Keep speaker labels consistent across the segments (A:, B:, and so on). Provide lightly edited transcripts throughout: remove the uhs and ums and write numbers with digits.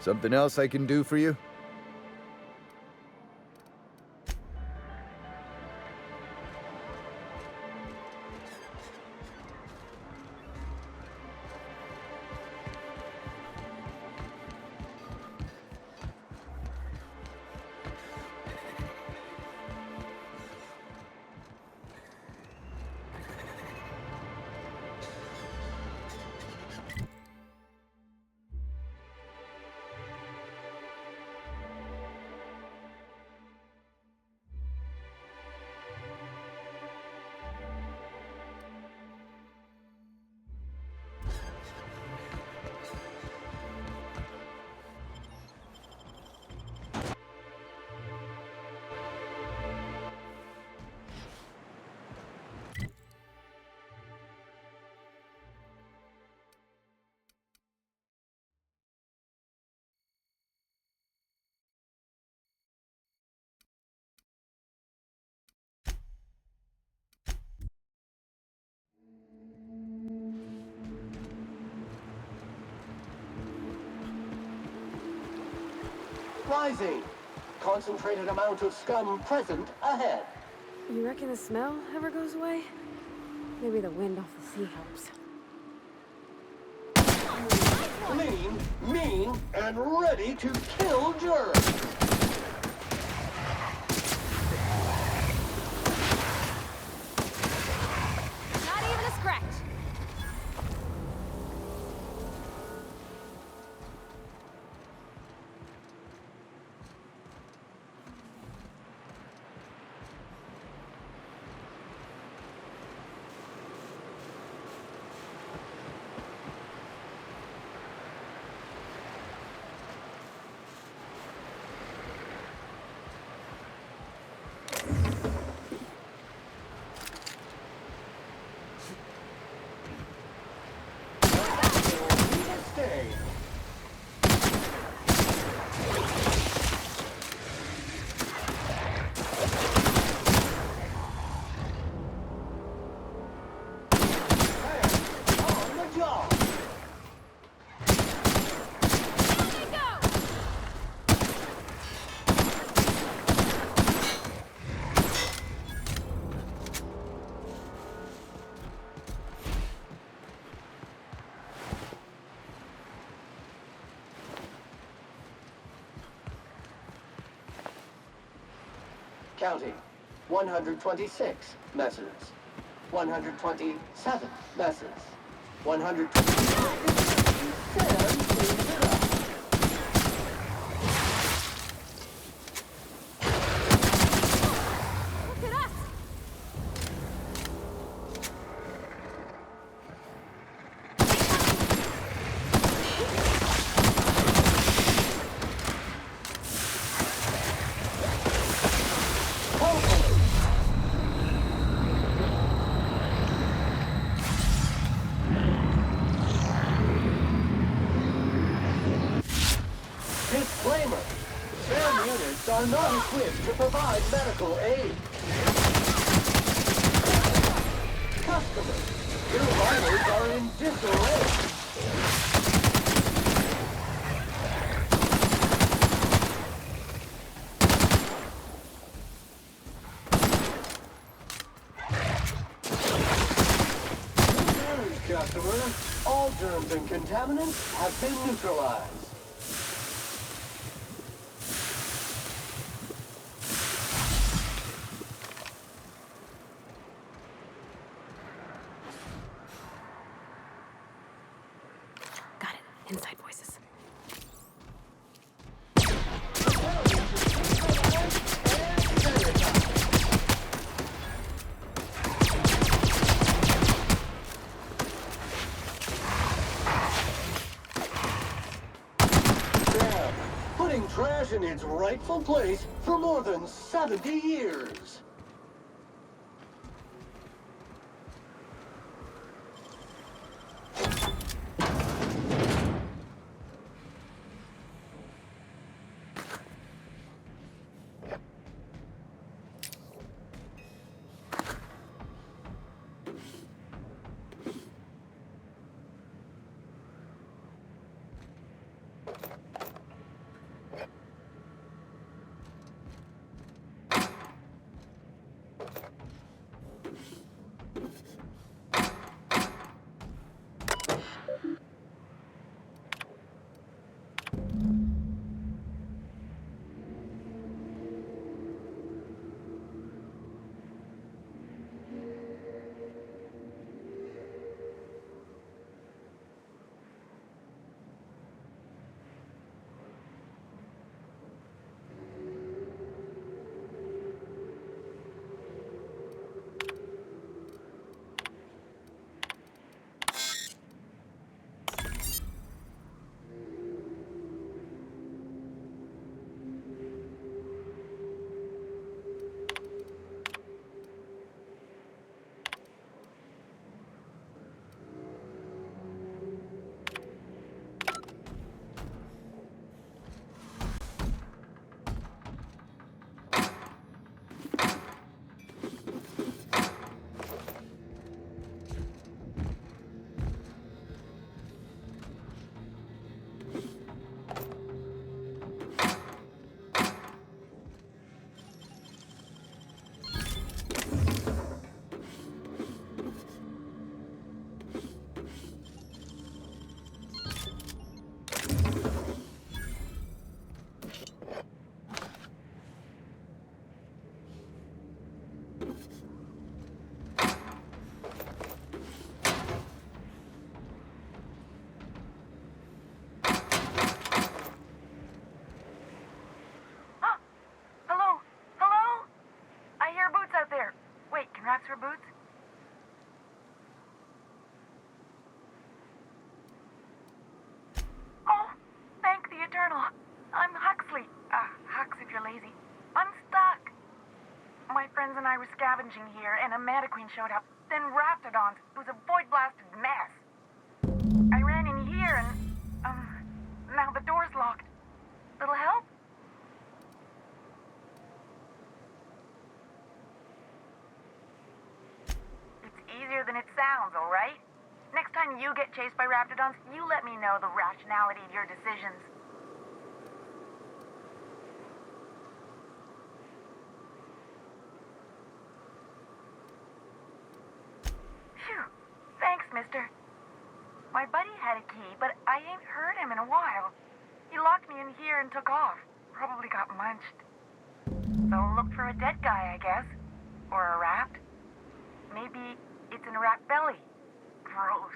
A: Something else I can do for you?
B: Rising. Concentrated amount of scum present ahead.
C: You reckon the smell ever goes away? Maybe the wind off the sea helps.
B: Clean, mean, and ready to kill germs.
C: Not even a scratch.
B: Stay. On the job. Counting. 126 messes. 127 messes. 127
C: Look at us!
B: Disclaimer. SAM units are not equipped to provide medical aid. Customers, your vitals are in disarray. Customer, all germs and contaminants have been neutralized.
C: Got it. Inside voices.
B: Putting trash in its rightful place for more than 70 years.
A: scavenging here, and a Manta Queen showed up. Then Raptidons. It was a void-blasted mess. I ran in here and, now the door's locked. Little help? It's easier than it sounds, all right? Next time you get chased by Raptidons, you let me know the rationality of your decisions. Phew. Thanks, mister. My buddy had a key, but I ain't heard him in a while. He locked me in here and took off. Probably got munched. So look for a dead guy, I guess. Or a rat. Maybe it's in a rat belly. Gross.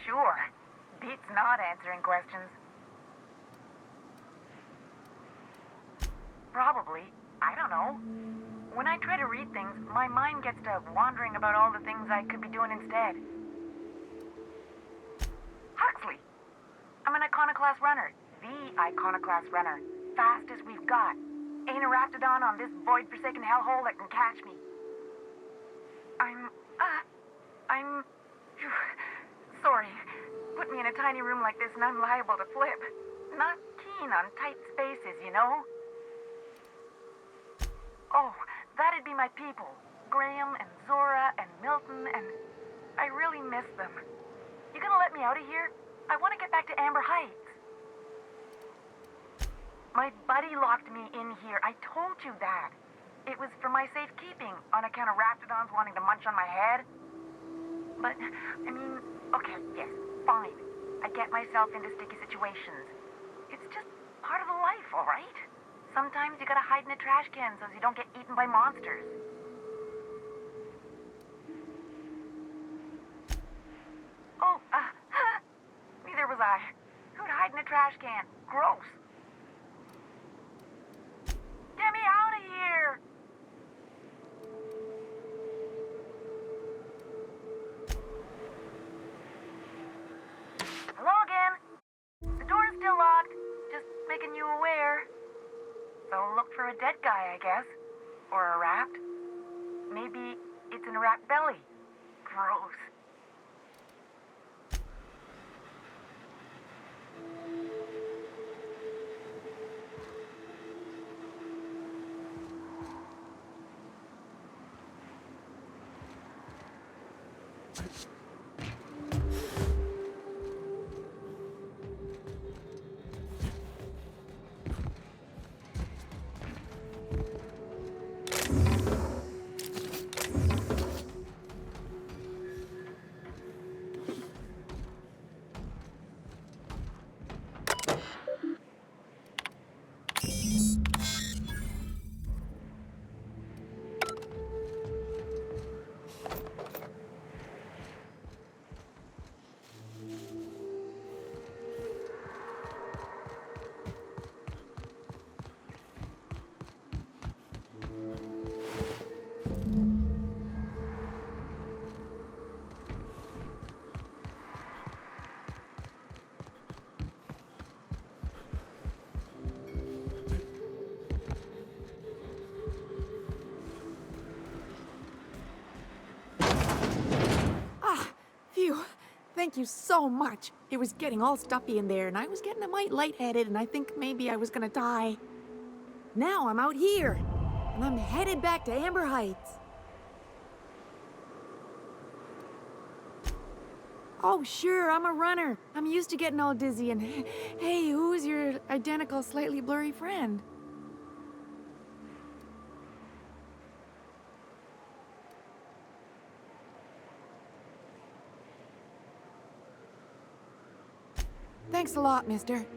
A: Sure. Beats not answering questions. Probably. I don't know. When I try to read things, my mind gets to wandering about all the things I could be doing instead. Huxley! I'm an iconoclast runner. The iconoclast runner. Fastest we've got. Ain't a Raptidon on this void-forsaken hellhole that can catch me. I'm... Sorry. Put me in a tiny room like this and I'm liable to flip. Not keen on tight spaces, you know? Oh, that'd be my people. Graham and Zora and Milton and... I really miss them. You gonna let me out of here? I want to get back to Amber Heights. My buddy locked me in here. I told you that. It was for my safekeeping, on account of Raptidons wanting to munch on my head. But, I mean, okay, yes, fine. I get myself into sticky situations. It's just part of the life, all right? Sometimes you gotta hide in a trash can so you don't get eaten by monsters. Oh, neither was I. Who'd hide in a trash can? Gross. Get me out of here! Hello again. The door's still locked. Just making you aware. So look for a dead guy, I guess. Or a rat. Maybe it's in a rat belly. Gross.
D: Phew. Thank you so much. It was getting all stuffy in there, and I was getting a mite lightheaded, and I think maybe I was gonna die. Now I'm out here, and I'm headed back to Amber Heights. Oh, sure, I'm a runner. I'm used to getting all dizzy, and hey, who's your identical, slightly blurry friend? Thanks a lot, mister.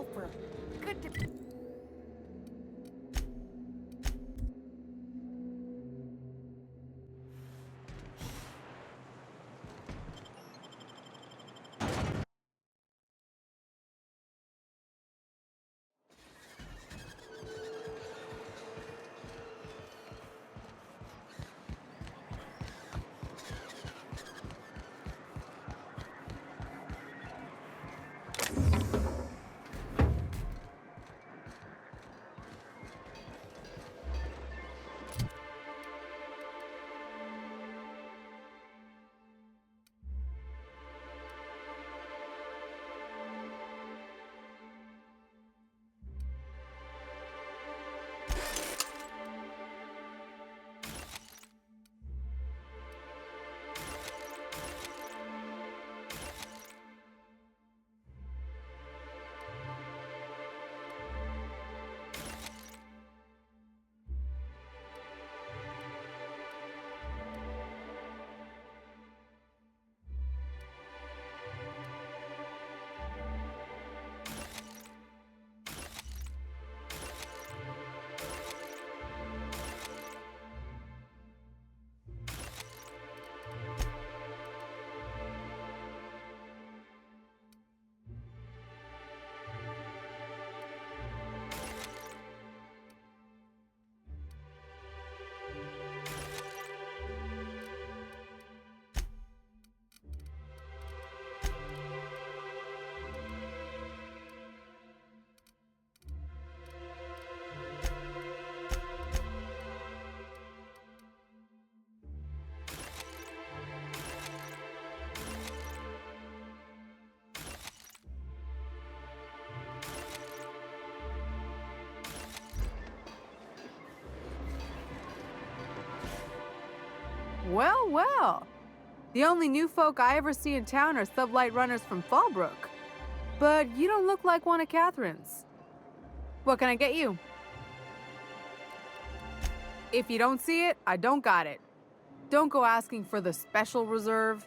D: sulfur. Good to...
E: Well, well. The only new folk I ever see in town are sublight runners from Fallbrook. But you don't look like one of Catherine's. What can I get you? If you don't see it, I don't got it. Don't go asking for the special reserve.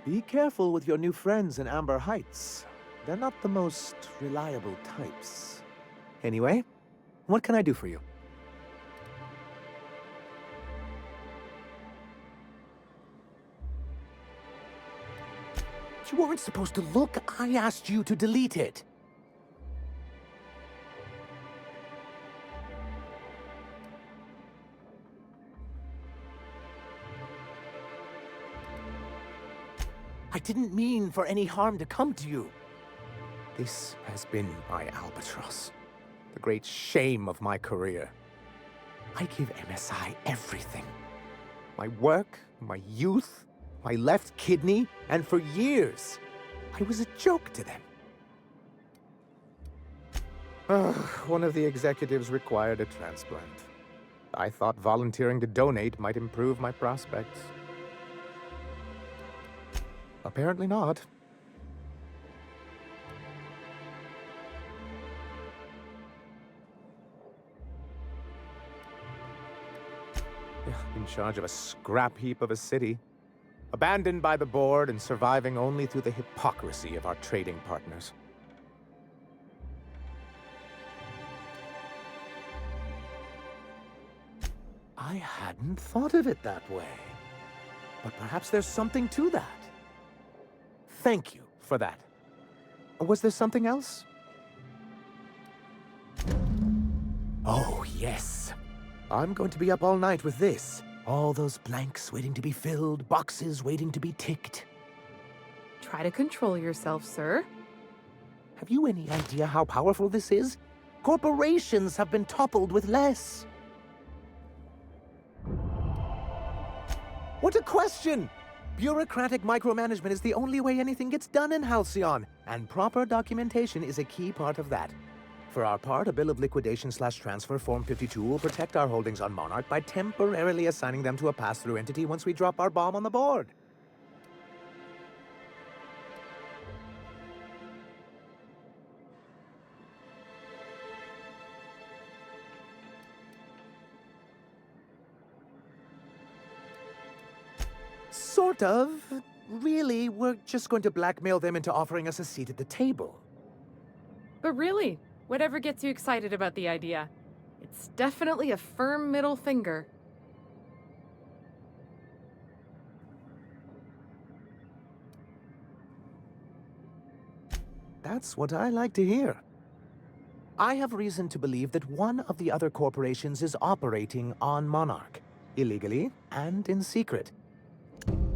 F: Be careful with your new friends in Amber Heights. They're not the most reliable types. Anyway, what can I do for you? You weren't supposed to look. I asked you to delete it. I didn't mean for any harm to come to you. This has been my albatross, the great shame of my career. I give MSI everything. My work, my youth, my left kidney, and for years, I was a joke to them. One of the executives required a transplant. I thought volunteering to donate might improve my prospects. Apparently not. In charge of a scrap heap of a city, abandoned by the board and surviving only through the hypocrisy of our trading partners. I hadn't thought of it that way. But perhaps there's something to that. Thank you for that. Was there something else? Oh, yes. I'm going to be up all night with this. All those blanks waiting to be filled, boxes waiting to be ticked.
E: Try to control yourself, sir.
F: Have you any idea how powerful this is? Corporations have been toppled with less. What a question! Bureaucratic micromanagement is the only way anything gets done in Halcyon, and proper documentation is a key part of that. For our part, a bill of liquidation/transfer Form 52 will protect our holdings on Monarch by temporarily assigning them to a pass-through entity once we drop our bomb on the board. Sort of. Really, we're just going to blackmail them into offering us a seat at the table.
G: But really, whatever gets you excited about the idea, it's definitely a firm middle finger.
F: That's what I like to hear. I have reason to believe that one of the other corporations is operating on Monarch, illegally and in secret.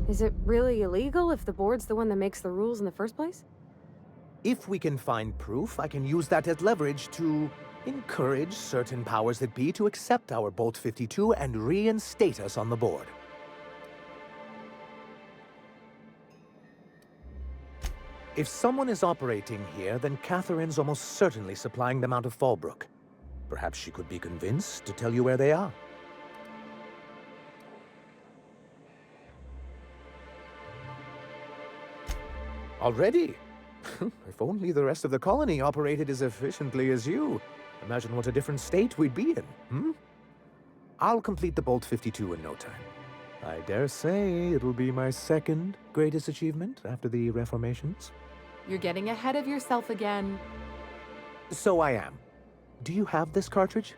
C: Is it really illegal if the board's the one that makes the rules in the first place?
F: If we can find proof, I can use that as leverage to encourage certain powers that be to accept our Bolt 52 and reinstate us on the board. If someone is operating here, then Catherine's almost certainly supplying them out of Fallbrook. Perhaps she could be convinced to tell you where they are. Already? If only the rest of the colony operated as efficiently as you. Imagine what a different state we'd be in, hmm? I'll complete the Bolt 52 in no time. I dare say it'll be my second greatest achievement after the reformations.
G: You're getting ahead of yourself again.
F: So I am. Do you have this cartridge?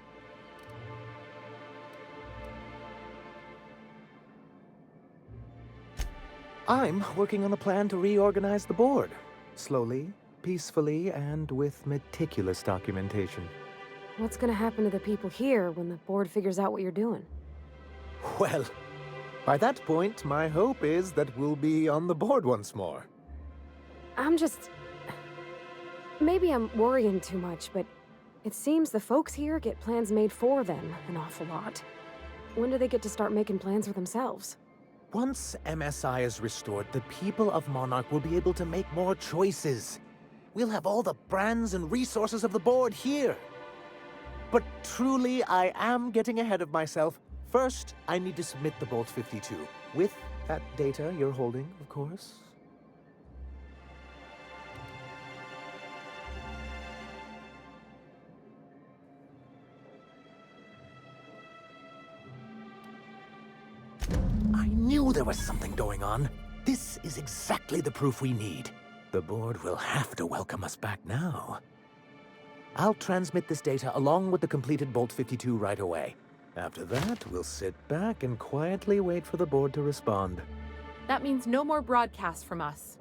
F: I'm working on a plan to reorganize the board. Slowly, peacefully, and with meticulous documentation.
C: What's gonna happen to the people here when the board figures out what you're doing?
F: Well, by that point, my hope is that we'll be on the board once more.
C: Maybe I'm worrying too much, but it seems the folks here get plans made for them an awful lot. When do they get to start making plans for themselves?
F: Once MSI is restored, the people of Monarch will be able to make more choices. We'll have all the brands and resources of the board here. But truly, I am getting ahead of myself. First, I need to submit the Bolt 52. With that data you're holding, of course. I knew there was something going on. This is exactly the proof we need. The board will have to welcome us back now. I'll transmit this data along with the completed Bolt 52 right away. After that, we'll sit back and quietly wait for the board to respond.
G: That means no more broadcasts from us.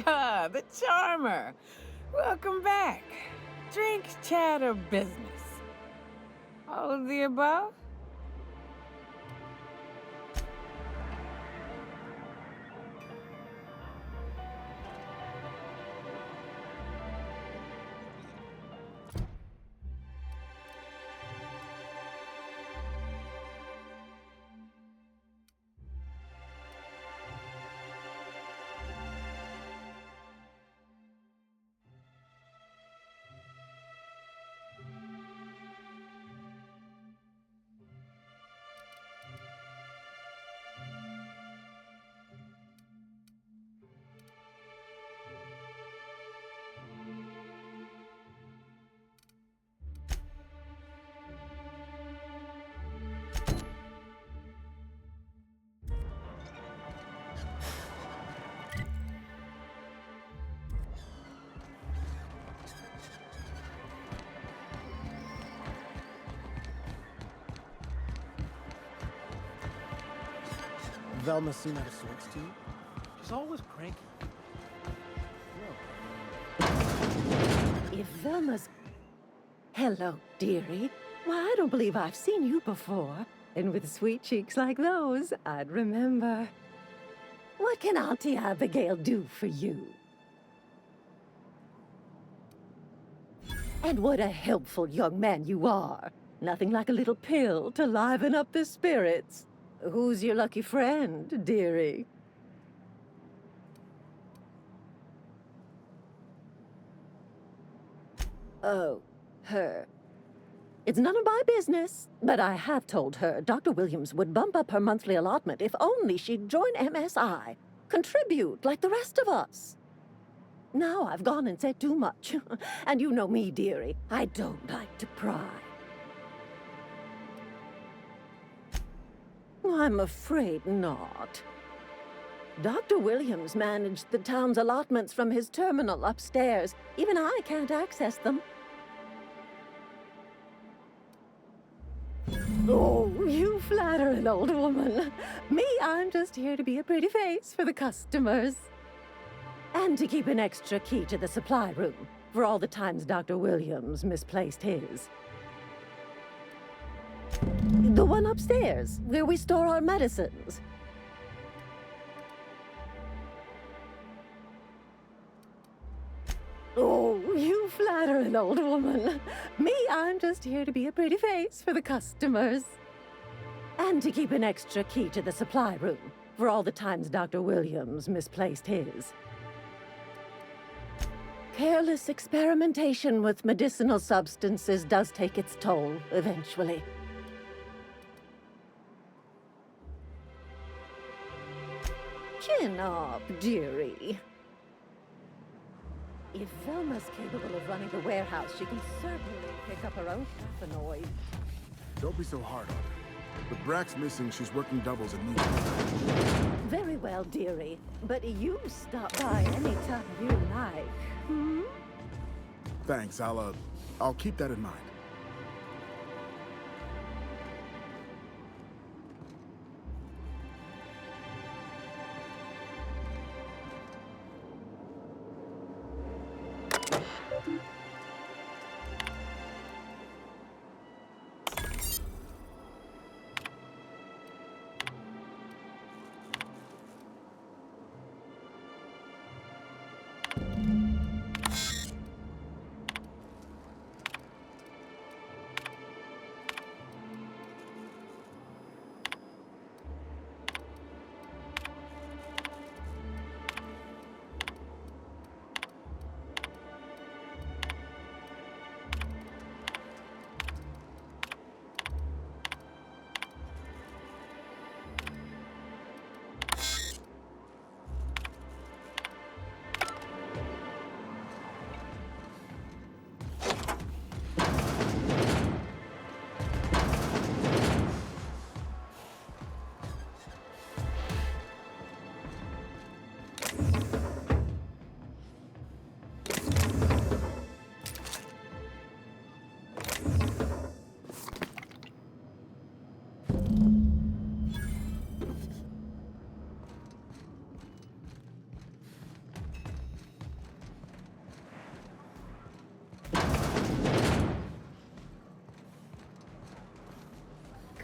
H: Ah, the charmer. Welcome back. Drink, chat, or business? All of the above?
F: Velma seem out of sorts to you? She's always cranky.
I: If Velma's... Hello, dearie. Why, I don't believe I've seen you before. And with sweet cheeks like those, I'd remember. What can Auntie Abigail do for you? And what a helpful young man you are. Nothing like a little pill to liven up the spirits. Who's your lucky friend, dearie? Oh, her. It's none of my business, but I have told her Dr. Williams would bump up her monthly allotment if only she'd join MSI. Contribute like the rest of us. Now I've gone and said too much. And you know me, dearie. I don't like to pry. I'm afraid not. Dr. Williams managed the town's allotments from his terminal upstairs. Even I can't access them. Oh, you flatter an old woman. Me, I'm just here to be a pretty face for the customers. And to keep an extra key to the supply room for all the times Dr. Williams misplaced his. The one upstairs, where we store our medicines. Oh, you flatter an old woman. Me, I'm just here to be a pretty face for the customers. And to keep an extra key to the supply room for all the times Dr. Williams misplaced his. Careless experimentation with medicinal substances does take its toll eventually. Chin up, dearie. If Velma's capable of running the warehouse, she can certainly pick up her own caffeinoid.
J: Don't be so hard on her. With Brack's missing, she's working doubles and needs.
I: Very well, dearie. But you stop by anytime you like. Hmm?
J: Thanks, I'll keep that in mind.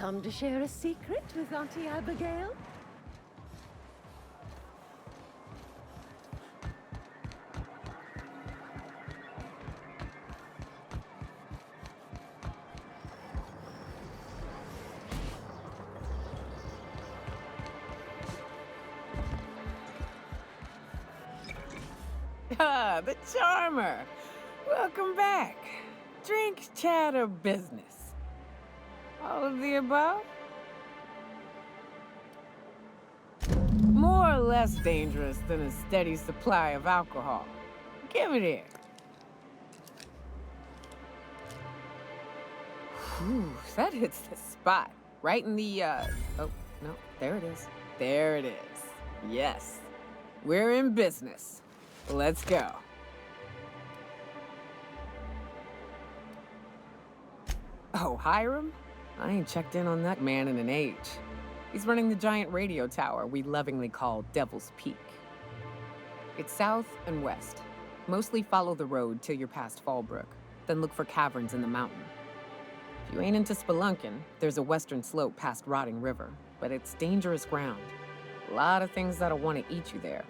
I: come to share a secret with Auntie Abigail?
H: Ah, the charmer. Welcome back. Drink, chat, or business? All of the above? More or less dangerous than a steady supply of alcohol. Give it here. Whew, that hits the spot. Right in the, oh, no, there it is. There it is. Yes. We're in business. Let's go. Oh, Hiram? I ain't checked in on that man in an age. He's running the giant radio tower we lovingly call Devil's Peak. It's south and west. Mostly follow the road till you're past Fallbrook, then look for caverns in the mountain. If you ain't into spelunking, there's a western slope past Rotting River, but it's dangerous ground. A lot of things that'll want to eat you there.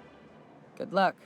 H: Good luck.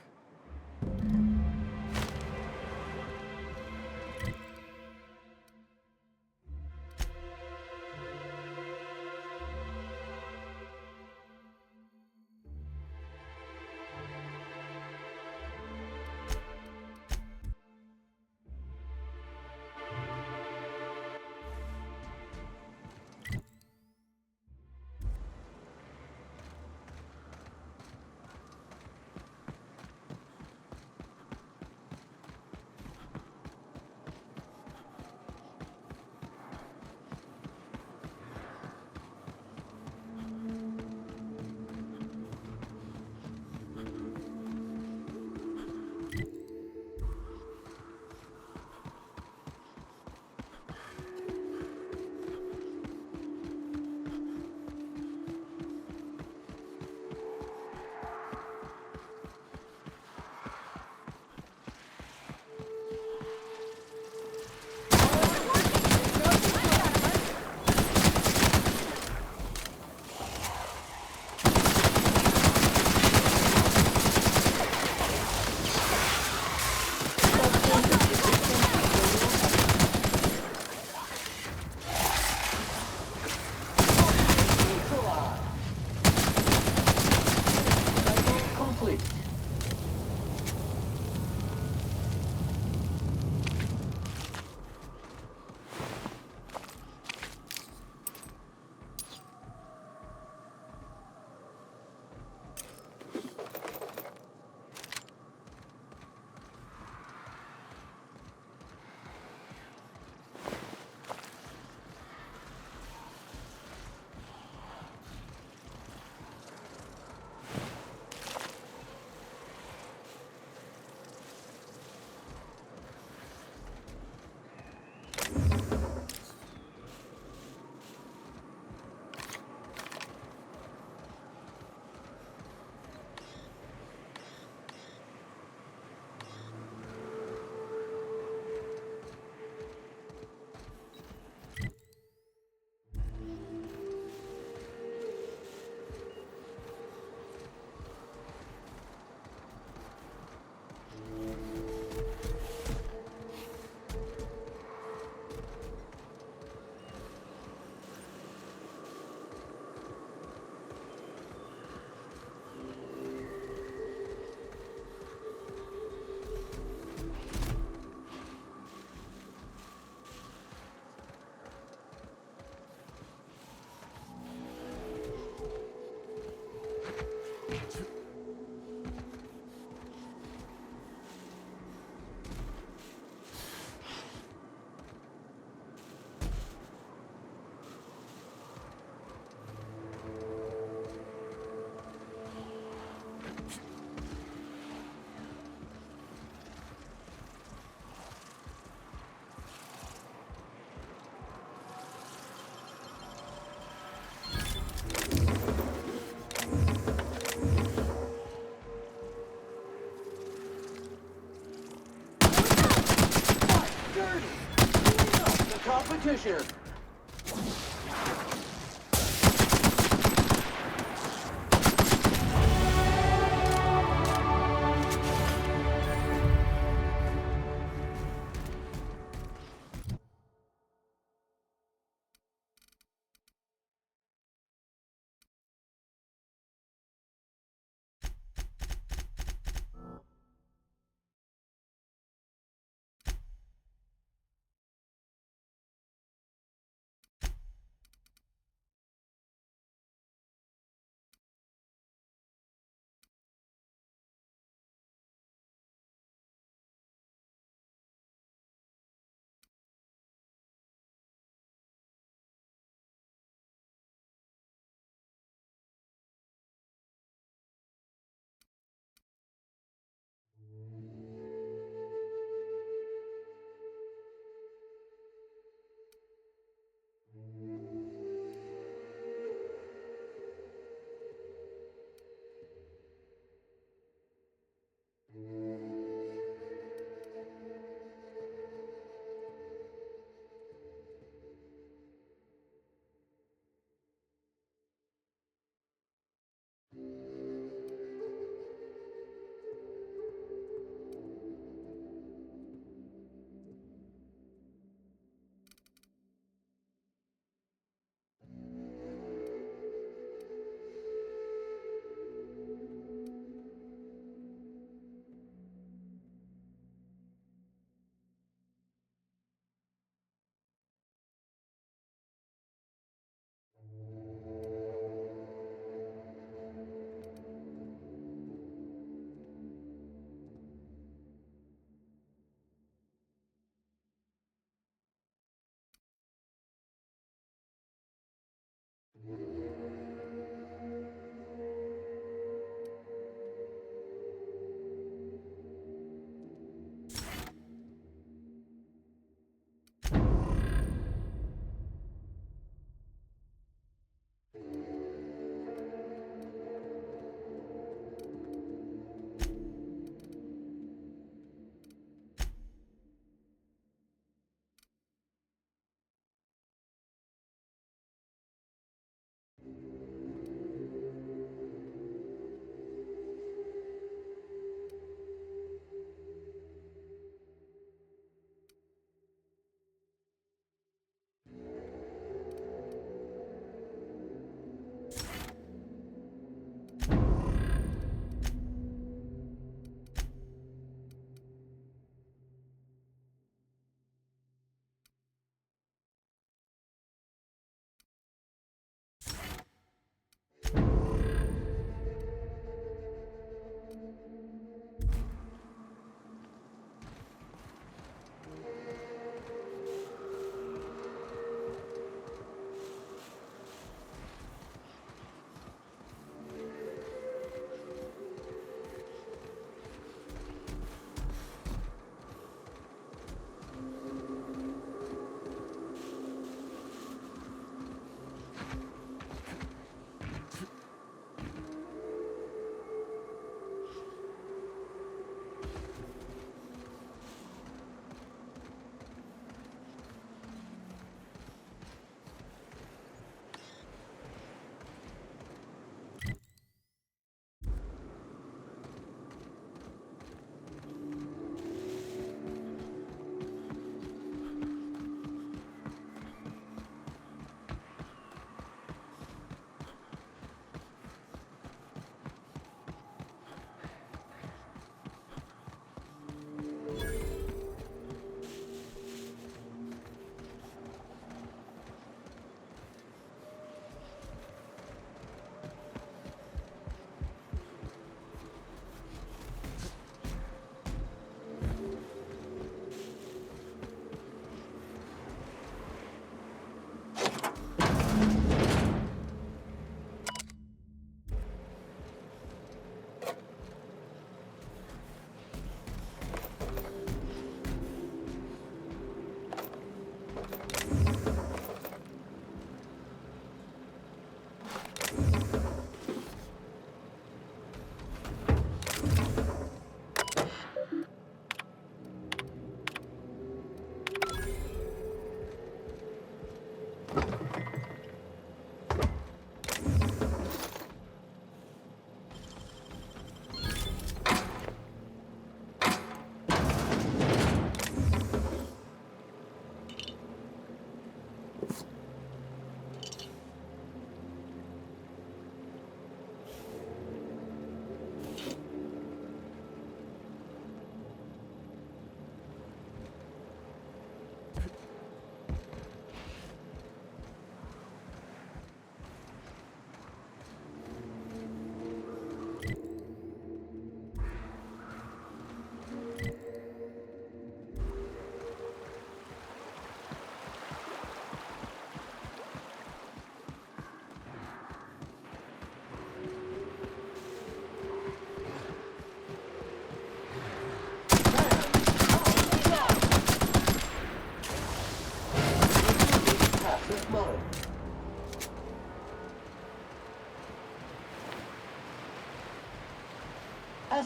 B: Competition.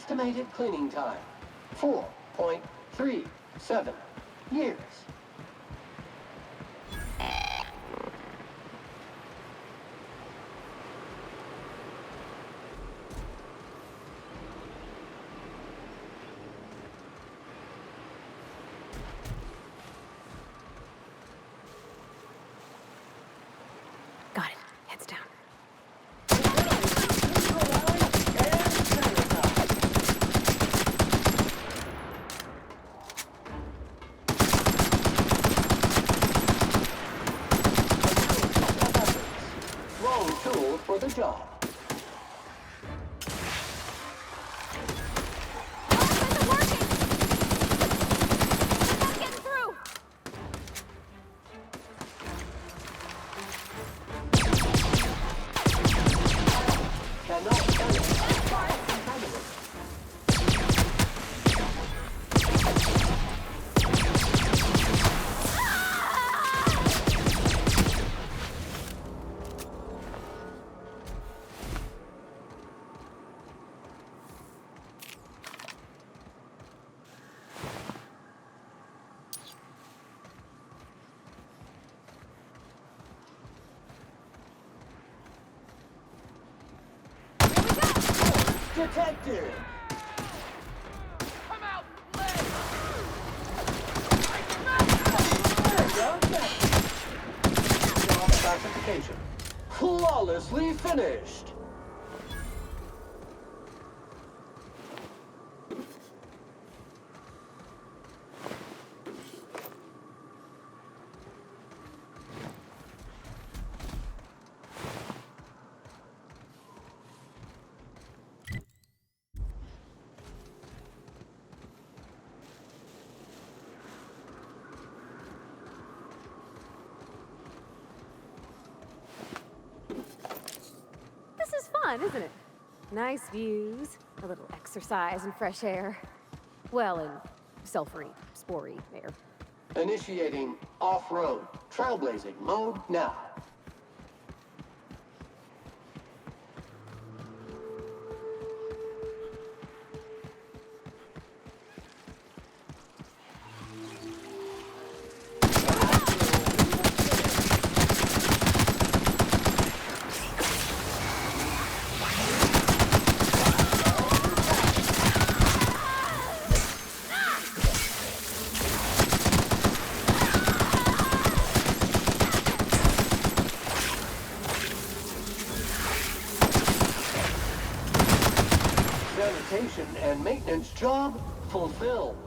B: Estimated cleaning time, 4.37 years.
C: Got it. Heads down.
B: Wrong tool for the job.
C: Isn't working! I'm not getting through!
B: Cannot carry. Contaminant. Detected!
K: Come out!
B: Job classification. Flawlessly finished!
C: This is fun, isn't it? Nice views, a little exercise and fresh air. Well, and sulfury, spory air.
B: Initiating off-road trailblazing mode now. Sanitation and maintenance job fulfilled.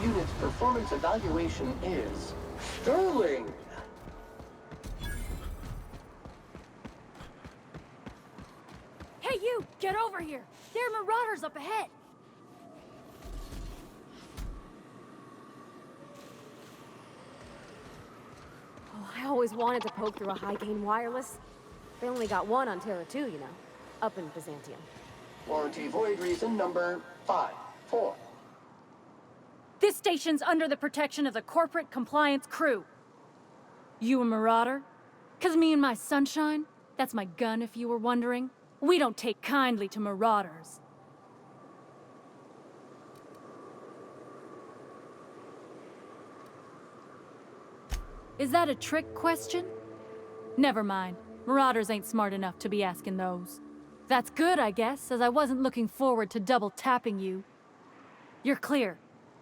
B: Unit's performance evaluation is sterling.
L: Hey, you! Get over here! There are marauders up ahead!
C: Oh, I always wanted to poke through a high-gain wireless. They only got one on Terra 2, you know, up in Byzantium.
B: Warranty void reason number 5-4.
L: This station's under the protection of the corporate compliance crew. You a marauder? 'Cause me and my sunshine, that's my gun if you were wondering, we don't take kindly to marauders. Is that a trick question? Never mind. Marauders ain't smart enough to be asking those. That's good, I guess, as I wasn't looking forward to double tapping you. You're clear.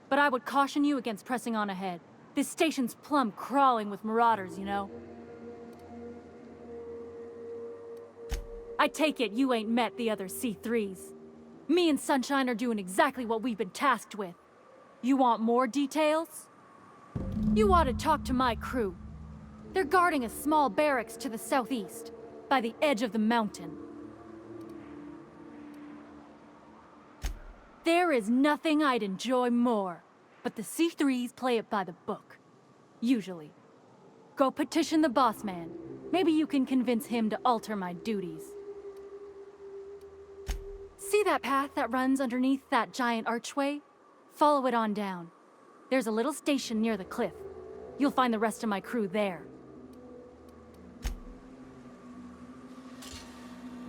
L: But I would caution you against pressing on ahead. This station's plumb crawling with marauders, you know? I take it you ain't met the other C3s. Me and Sunshine are doing exactly what we've been tasked with. You want more details? You ought to talk to my crew. They're guarding a small barracks to the southeast, by the edge of the mountain. There is nothing I'd enjoy more, but the C3s play it by the book. Usually. Go petition the boss man. Maybe you can convince him to alter my duties. See that path that runs underneath that giant archway? Follow it on down. There's a little station near the cliff. You'll find the rest of my crew there.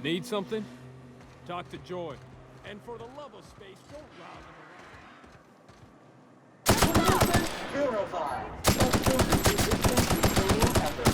K: Need something? Talk to Joy. And for the love of space, don't rob them.
B: Purified. Substance clean effort.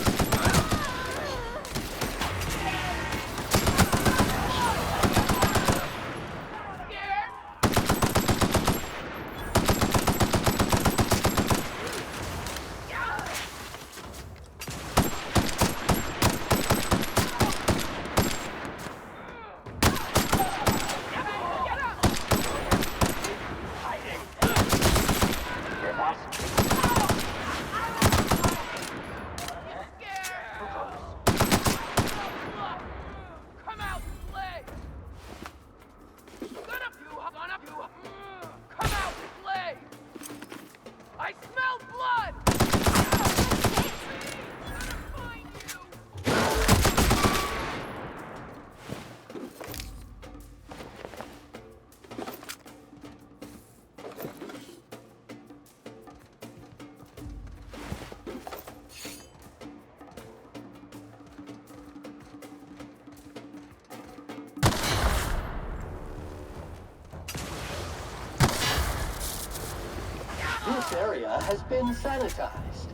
B: This area has been sanitized.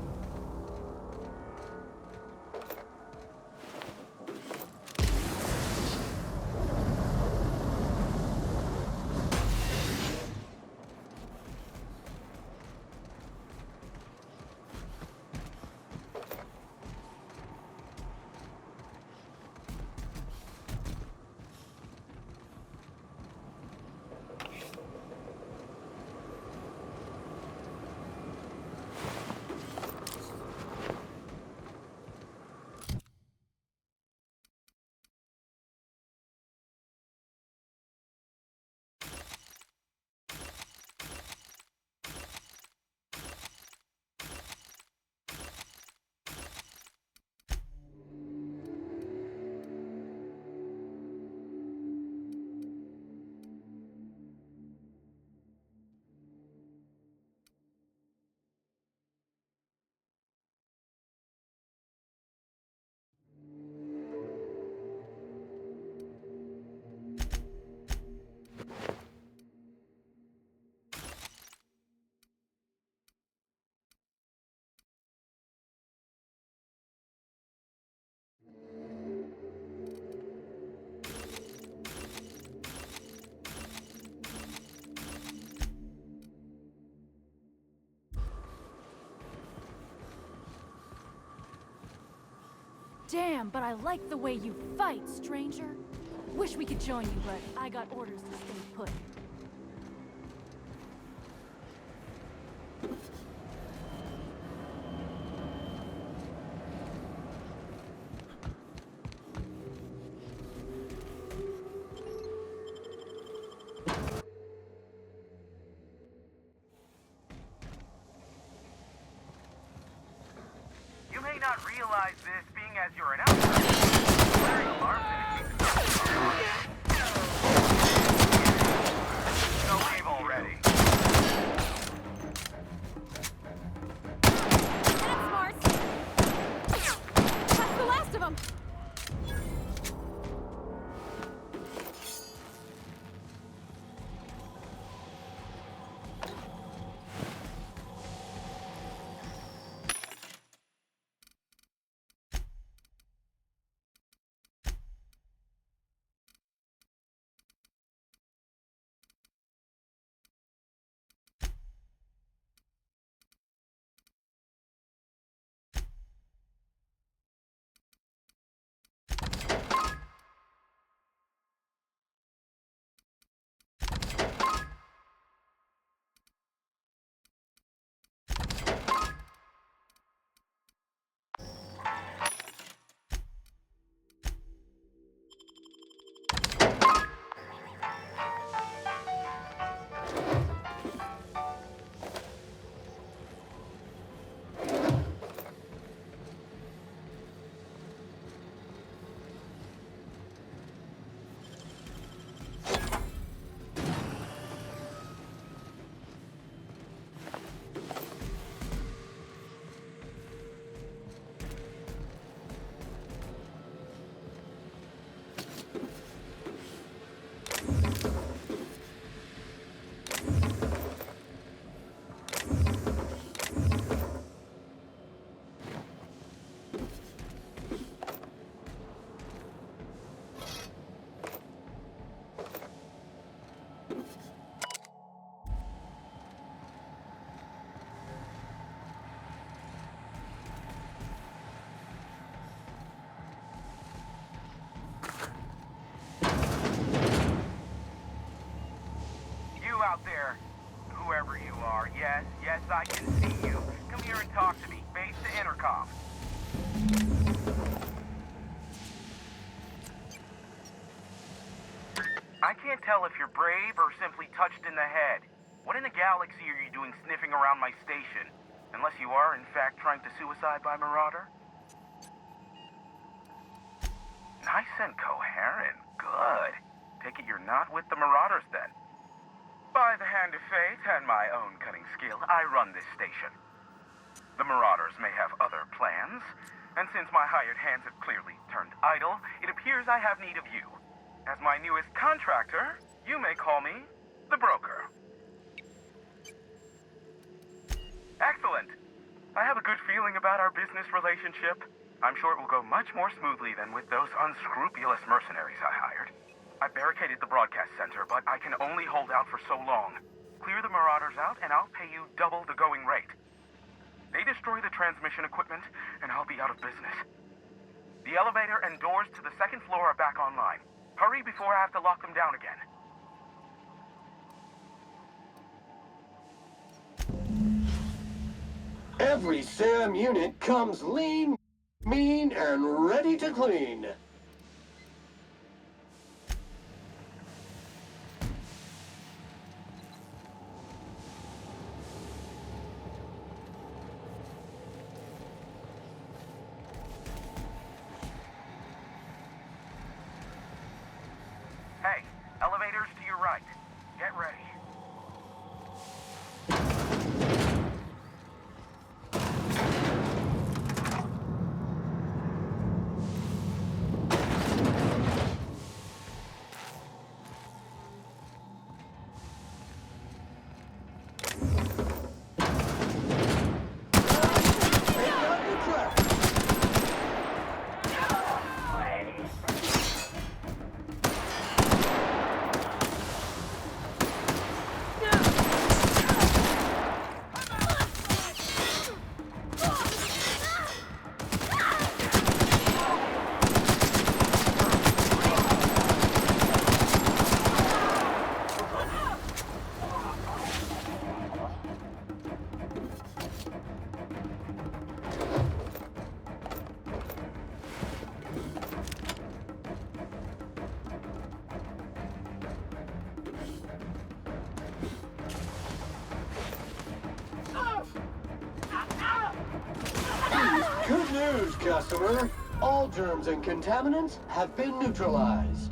L: Damn, but I like the way you fight, stranger. Wish we could join you, but I got orders to stay put.
M: You may not realize this, being as you're an outsider. Wearing alarm so leave already.
L: That's smart. That's the last of them.
M: I can't tell if you're brave or simply touched in the head. What in the galaxy are you doing sniffing around my station? Unless you are, in fact, trying to suicide by Marauder? Nice and coherent. Good. Take it you're not with the Marauders, then. By the hand of fate and my own cunning skill, I run this station. The Marauders may have other plans, and since my hired hands have clearly turned idle, it appears I have need of you. As my newest contractor, you may call me the Broker. Excellent. I have a good feeling about our business relationship. I'm sure it will go much more smoothly than with those unscrupulous mercenaries I hired. I barricaded the broadcast center, but I can only hold out for so long. Clear the Marauders out, and I'll pay you double the going rate. They destroy the transmission equipment, and I'll be out of business. The elevator and doors to the second floor are back online. Hurry before I have to lock them down again.
B: Every SAM unit comes lean, mean, and ready to clean.
M: Hey, elevators to your right. Get ready.
B: Good news, customer. All germs and contaminants have been neutralized.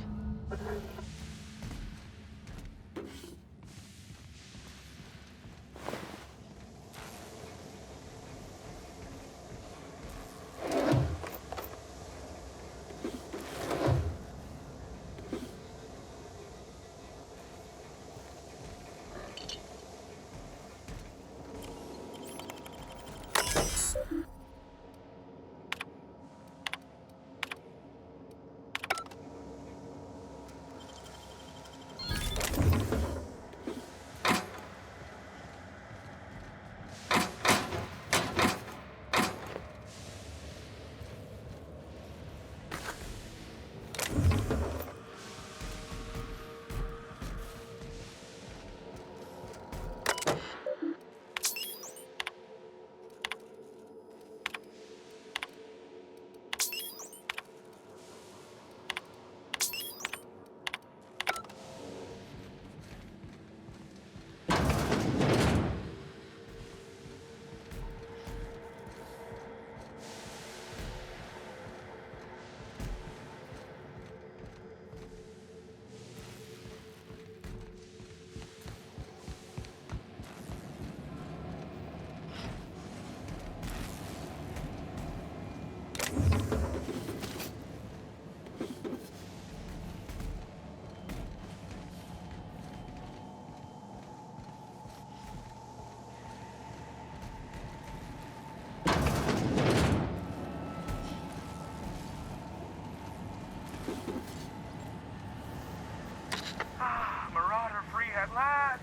M: Marauder free at last.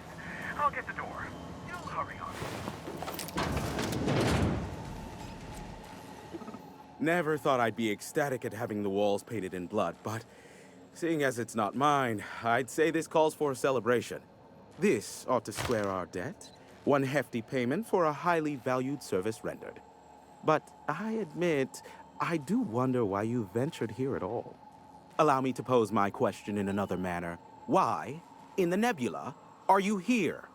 M: I'll get the door. You hurry on.
N: Never thought I'd be ecstatic at having the walls painted in blood, but seeing as it's not mine, I'd say this calls for a celebration. This ought to square our debt. One hefty payment for a highly valued service rendered. But I admit, I do wonder why you ventured here at all. Allow me to pose my question in another manner. Why, in the nebula, are you here?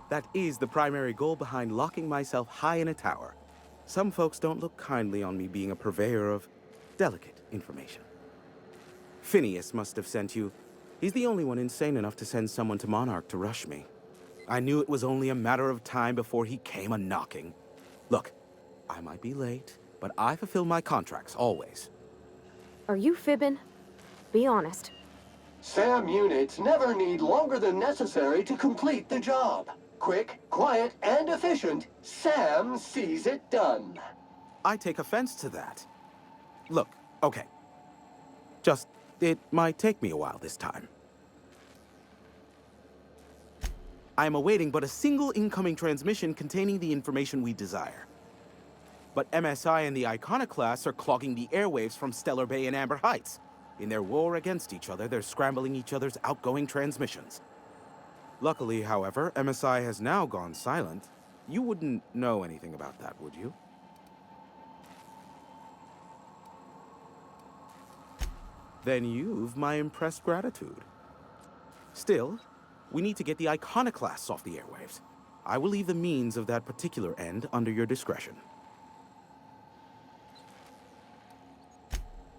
N: That is the primary goal behind locking myself high in a tower. Some folks don't look kindly on me being a purveyor of delicate information. Phineas must have sent you. He's the only one insane enough to send someone to Monarch to rush me. I knew it was only a matter of time before he came a-knocking. Look, I might be late, but I fulfill my contracts, always.
C: Are you fibbing? Be honest.
B: SAM units never need longer than necessary to complete the job. Quick, quiet, and efficient, Sam sees it done.
N: I take offense to that. Look, okay. It might take me a while this time. I am awaiting but a single incoming transmission containing the information we desire. But MSI and the Iconoclasts are clogging the airwaves from Stellar Bay and Amber Heights. In their war against each other, they're scrambling each other's outgoing transmissions. Luckily, however, MSI has now gone silent. You wouldn't know anything about that, would you? Then you've my impressed gratitude. Still, we need to get the Iconoclasts off the airwaves. I will leave the means of that particular end under your discretion.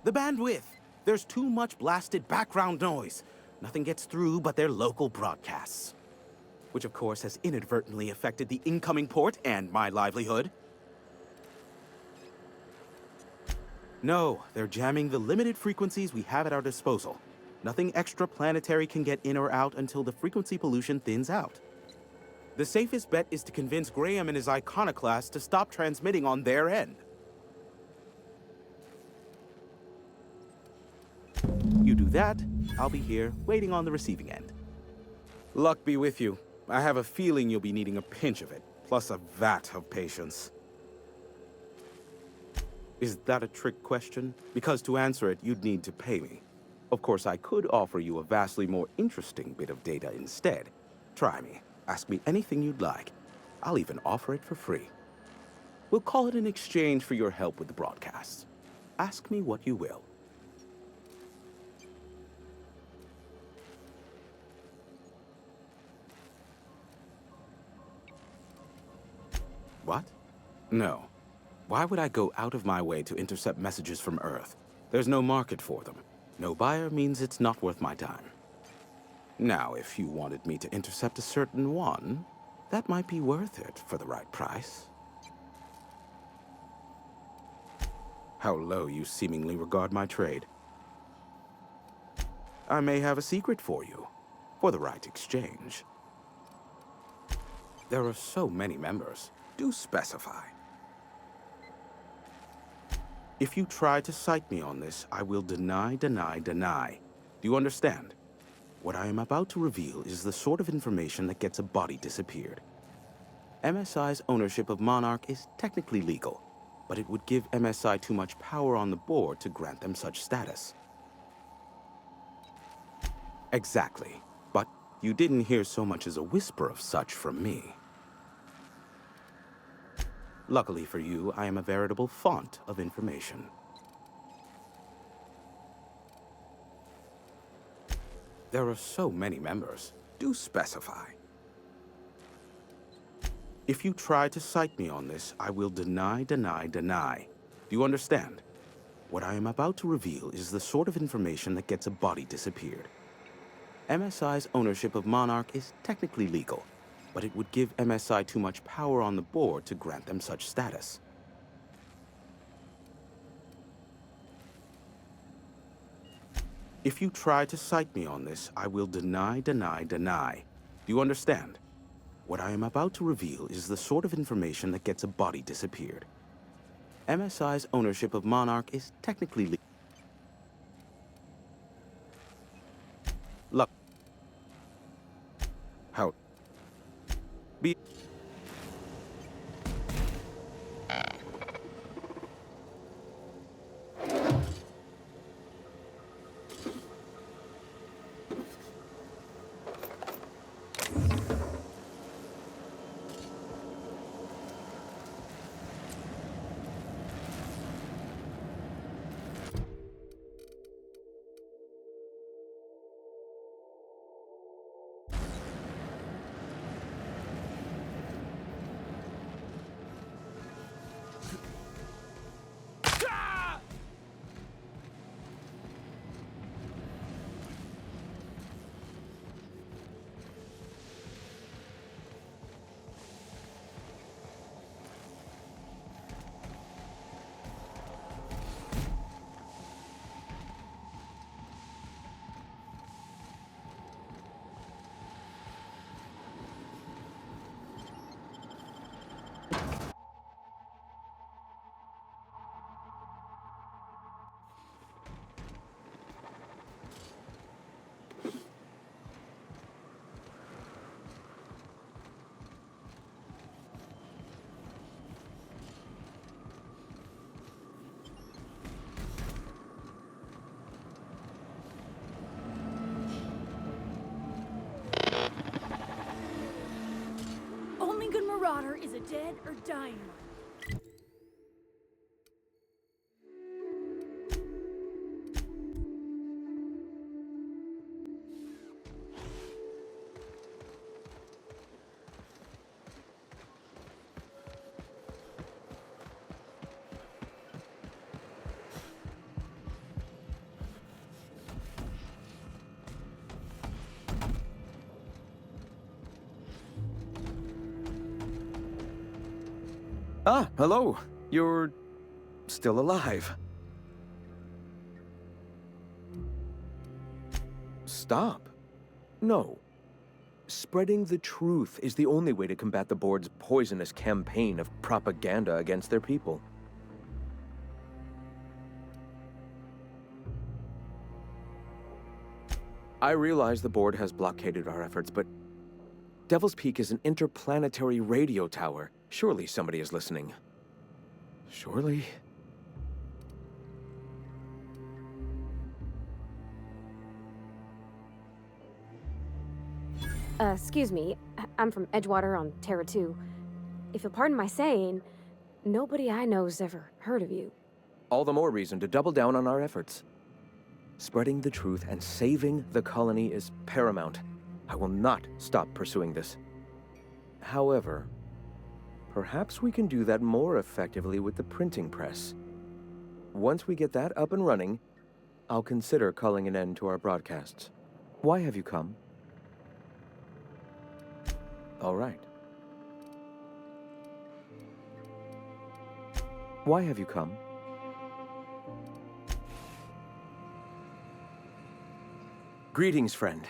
N: The bandwidth! There's too much blasted background noise. Nothing gets through but their local broadcasts. Which of course has inadvertently affected the incoming port and my livelihood. No, they're jamming the limited frequencies we have at our disposal. Nothing extraplanetary can get in or out until the frequency pollution thins out. The safest bet is to convince Graham and his Iconoclast to stop transmitting on their end. You do that, I'll be here, waiting on the receiving end. Luck be with you. I have a feeling you'll be needing a pinch of it, plus a vat of patience. Is that a trick question? Because to answer it, you'd need to pay me. Of course, I could offer you a vastly more interesting bit of data instead. Try me. Ask me anything you'd like. I'll even offer it for free. We'll call it an exchange for your help with the broadcasts. Ask me what you will. What? No. Why would I go out of my way to intercept messages from Earth? There's no market for them. No buyer means it's not worth my time. Now, if you wanted me to intercept a certain one, that might be worth it for the right price. How low you seemingly regard my trade. I may have a secret for you, for the right exchange. There are so many members. Do specify. If you try to cite me on this, I will deny. Do you understand? What I am about to reveal is the sort of information that gets a body disappeared. MSI's ownership of Monarch is technically legal, but it would give MSI too much power on the board to grant them such status. Exactly, but you didn't hear so much as a whisper of such from me. Luckily for you, I am a veritable font of information. There are so many members. Do specify. If you try to cite me on this, I will deny. Do you understand? What I am about to reveal is the sort of information that gets a body disappeared. MSI's ownership of Monarch is technically legal, but it would give MSI too much power on the board to grant them such status. If you try to cite me on this, I will deny. Do you understand? What I am about to reveal is the sort of information that gets a body disappeared. MSI's ownership of Monarch is technically legal. Look. How? Be.
L: is a dead or dying one.
O: Ah, hello. You're still alive. Stop. No. Spreading the truth is the only way to combat the board's poisonous campaign of propaganda against their people. I realize the board has blockaded our efforts, but Devil's Peak is an interplanetary radio tower. Surely somebody is listening. Surely?
C: Excuse me. I'm from Edgewater on Terra 2. If you'll pardon my saying, nobody I know's ever heard of you.
O: All the more reason to double down on our efforts. Spreading the truth and saving the colony is paramount. I will not stop pursuing this. However, perhaps we can do that more effectively with the printing press. Once we get that up and running, I'll consider calling an end to our broadcasts. Why have you come? All right. Why have you come? Greetings, friend.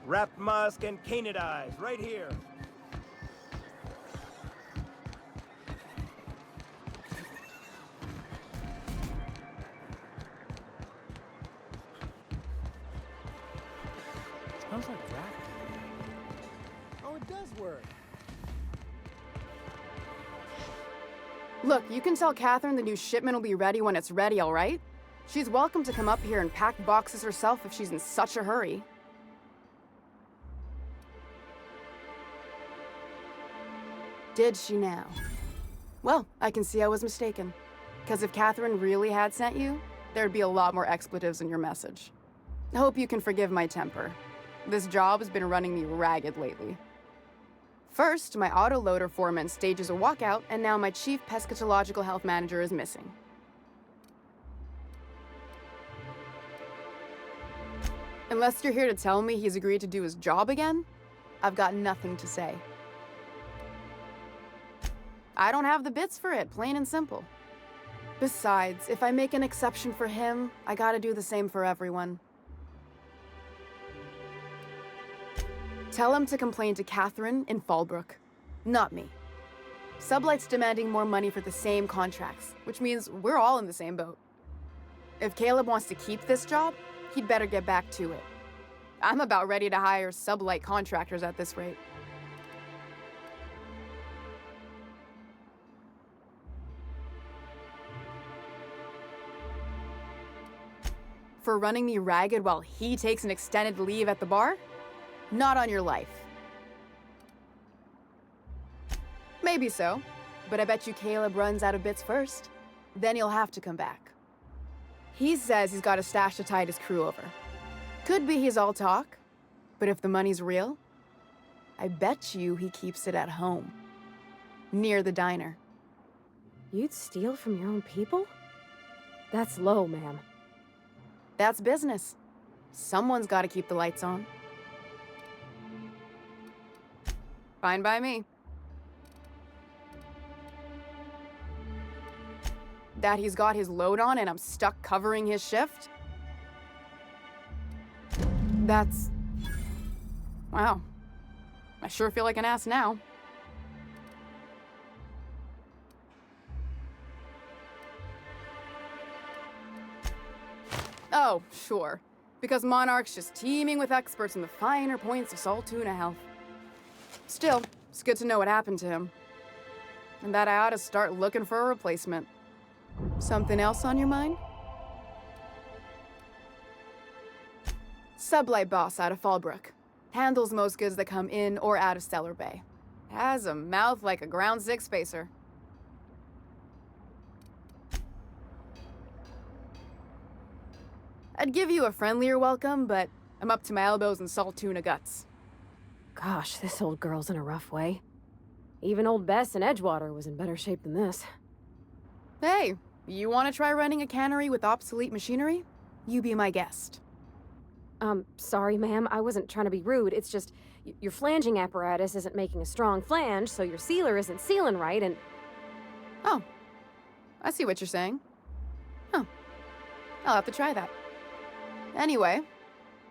P: Wrapped musk and canid eyes, right here.
F: Smells like rat.
P: Oh, it does work.
Q: Look, you can tell Catherine the new shipment will be ready when it's ready, all right? She's welcome to come up here and pack boxes herself if she's in such a hurry. Did she now? Well, I can see I was mistaken. Because if Catherine really had sent you, there'd be a lot more expletives in your message. I hope you can forgive my temper. This job has been running me ragged lately. First, my autoloader foreman stages a walkout, and now my chief pescatological health manager is missing. Unless you're here to tell me he's agreed to do his job again, I've got nothing to say. I don't have the bits for it, plain and simple. Besides, if I make an exception for him, I gotta do the same for everyone. Tell him to complain to Catherine in Fallbrook, not me. Sublight's demanding more money for the same contracts, which means we're all in the same boat. If Caleb wants to keep this job, he'd better get back to it. I'm about ready to hire Sublight contractors at this rate. For running me ragged while he takes an extended leave at the bar? Not on your life. Maybe so, but I bet you Caleb runs out of bits first. Then you'll have to come back. He says he's got a stash to tide his crew over. Could be he's all talk, but if the money's real, I bet you he keeps it at home. Near the diner.
C: You'd steal from your own people? That's low, ma'am.
Q: That's business. Someone's got to keep the lights on. Fine by me. That he's got his load on and I'm stuck covering his shift? That's... Wow. I sure feel like an ass now. Oh, sure. Because Monarch's just teeming with experts in the finer points of salt tuna health. Still, it's good to know what happened to him. And that I ought to start looking for a replacement. Something else on your mind? Sublight boss out of Fallbrook. Handles most goods that come in or out of Stellar Bay. Has a mouth like a ground six spacer. I'd give you a friendlier welcome, but I'm up to my elbows in salt tuna guts.
C: Gosh, this old girl's in a rough way. Even old Bess in Edgewater was in better shape than this.
Q: Hey, you want to try running a cannery with obsolete machinery? You be my guest.
C: Sorry, ma'am. I wasn't trying to be rude. It's just, your flanging apparatus isn't making a strong flange, so your sealer isn't sealing right, and...
Q: Oh. I see what you're saying. Huh. I'll have to try that. Anyway,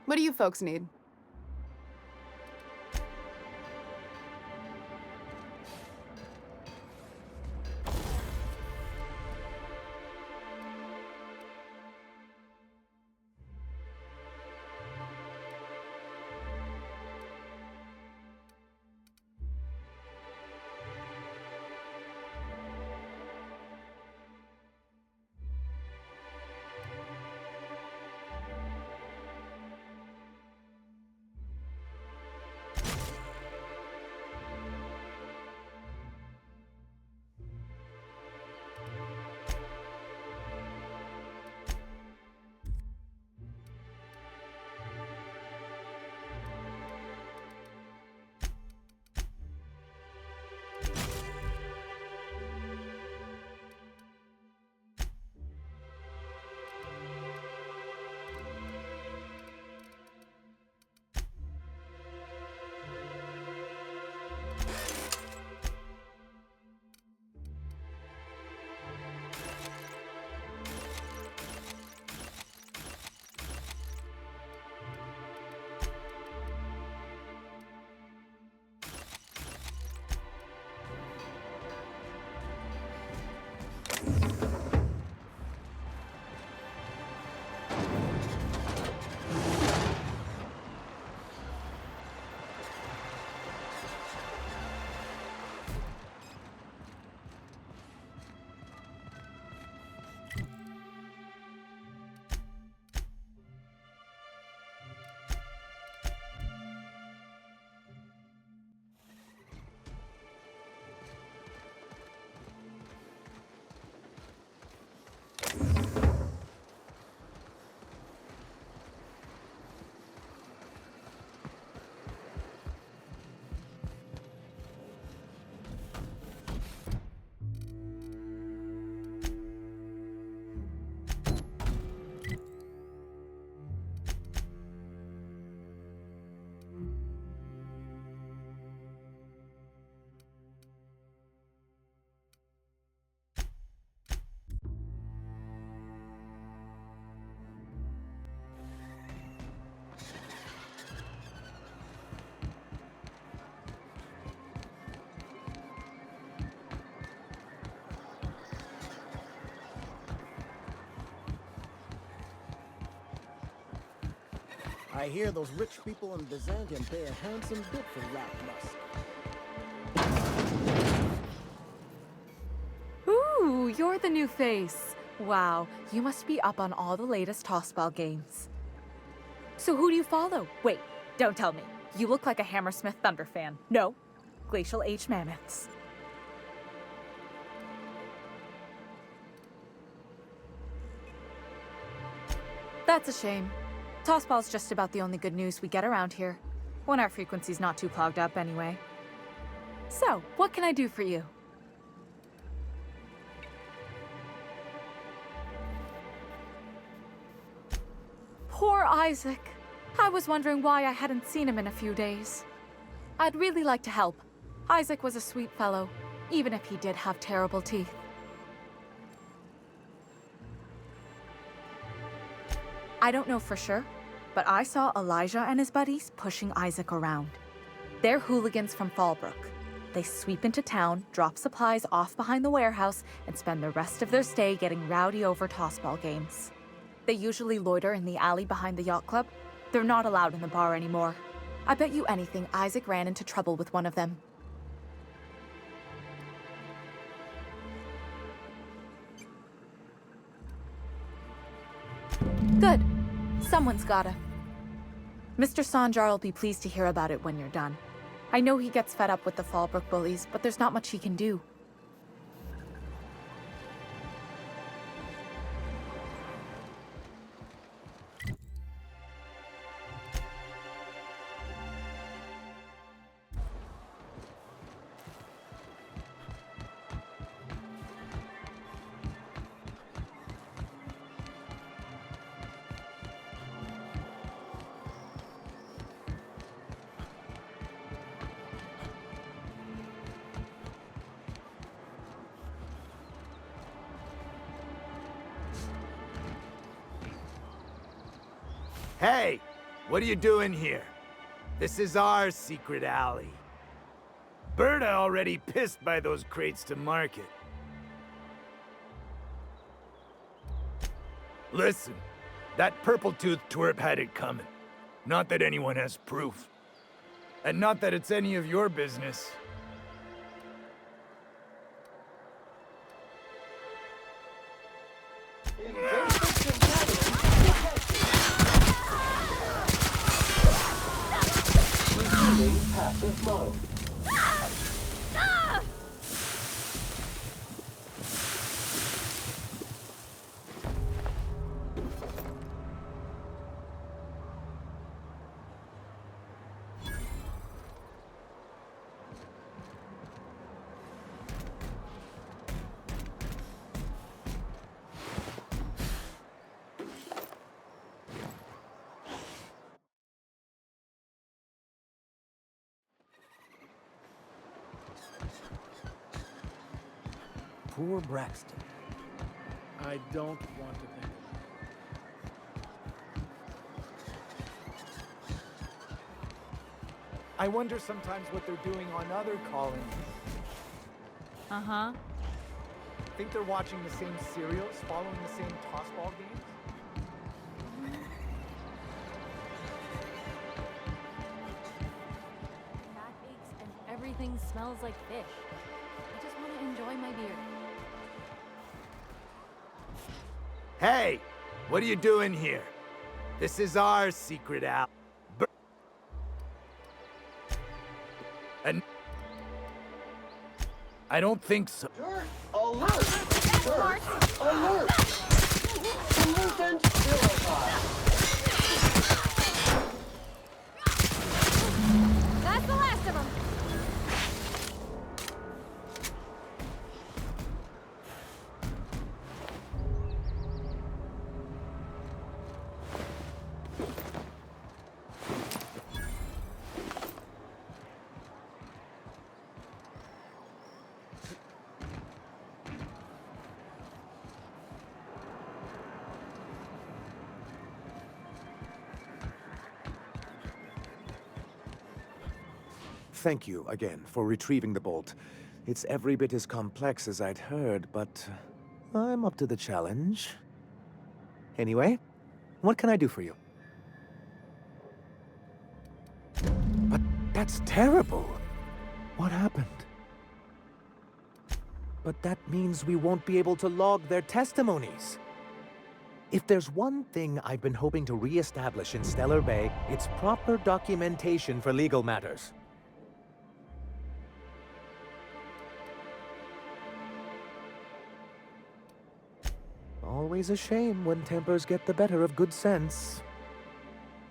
Q: what do you folks need?
P: I hear those rich people in Byzantium pay a handsome bit for wrapped musk.
E: Ooh, you're the new face. Wow, you must be up on all the latest tossball games. So who do you follow? Wait, don't tell me. You look like a Hammersmith Thunder fan. No, Glacial H Mammoths. That's a shame. Tossball's just about the only good news we get around here, when our frequency's not too clogged up anyway. So, what can I do for you? Poor Isaac. I was wondering why I hadn't seen him in a few days. I'd really like to help. Isaac was a sweet fellow, even if he did have terrible teeth. I don't know for sure, but I saw Elijah and his buddies pushing Isaac around. They're hooligans from Fallbrook. They sweep into town, drop supplies off behind the warehouse, and spend the rest of their stay getting rowdy over tossball games. They usually loiter in the alley behind the yacht club. They're not allowed in the bar anymore. I bet you anything Isaac ran into trouble with one of them. Good. Someone's gotta. Mr. Sanjar will be pleased to hear about it when you're done. I know he gets fed up with the Fallbrook bullies, but there's not much he can do.
R: Hey! What are you doing here? This is our secret alley. Berta already pissed by those crates to market. Listen, that purple-toothed twerp had it coming. Not that anyone has proof. And not that it's any of your business.
B: Passive mode.
R: Poor Braxton.
K: I don't want to think
F: I wonder sometimes what they're doing on other colonies.
E: Uh-huh.
F: Think they're watching the same serials, following the same tossball games?
L: Backaches and everything smells like fish. I just want to enjoy my beer.
R: Hey! What are you doing here? This is our secret alley. And I don't think so.
B: Dirt alert! Dirt alert! Pollutant vilified.
L: That's the last of them.
F: Thank you again for retrieving the bolt. It's every bit as complex as I'd heard, but I'm up to the challenge. Anyway, what can I do for you? But that's terrible. What happened? But that means we won't be able to log their testimonies. If there's one thing I've been hoping to re-establish in Stellar Bay, it's proper documentation for legal matters. always a shame when tempers get the better of good sense.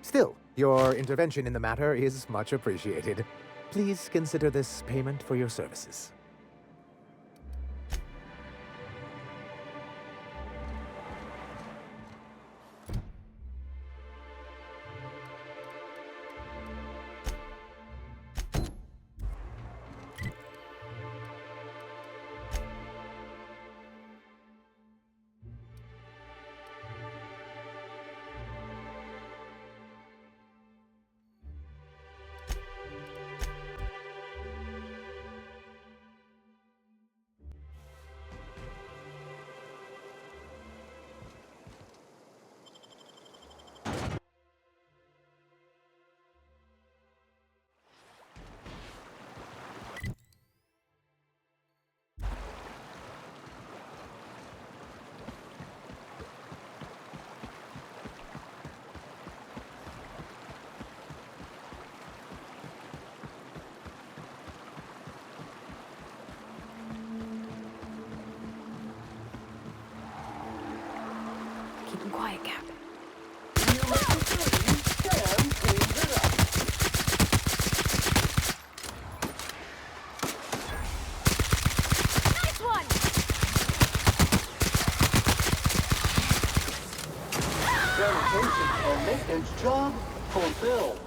F: Still, your intervention in the matter is much appreciated. Please consider this payment for your services.
C: Keep him quiet, Cap.
L: Nice one!
B: Sanitation and maintenance job fulfilled.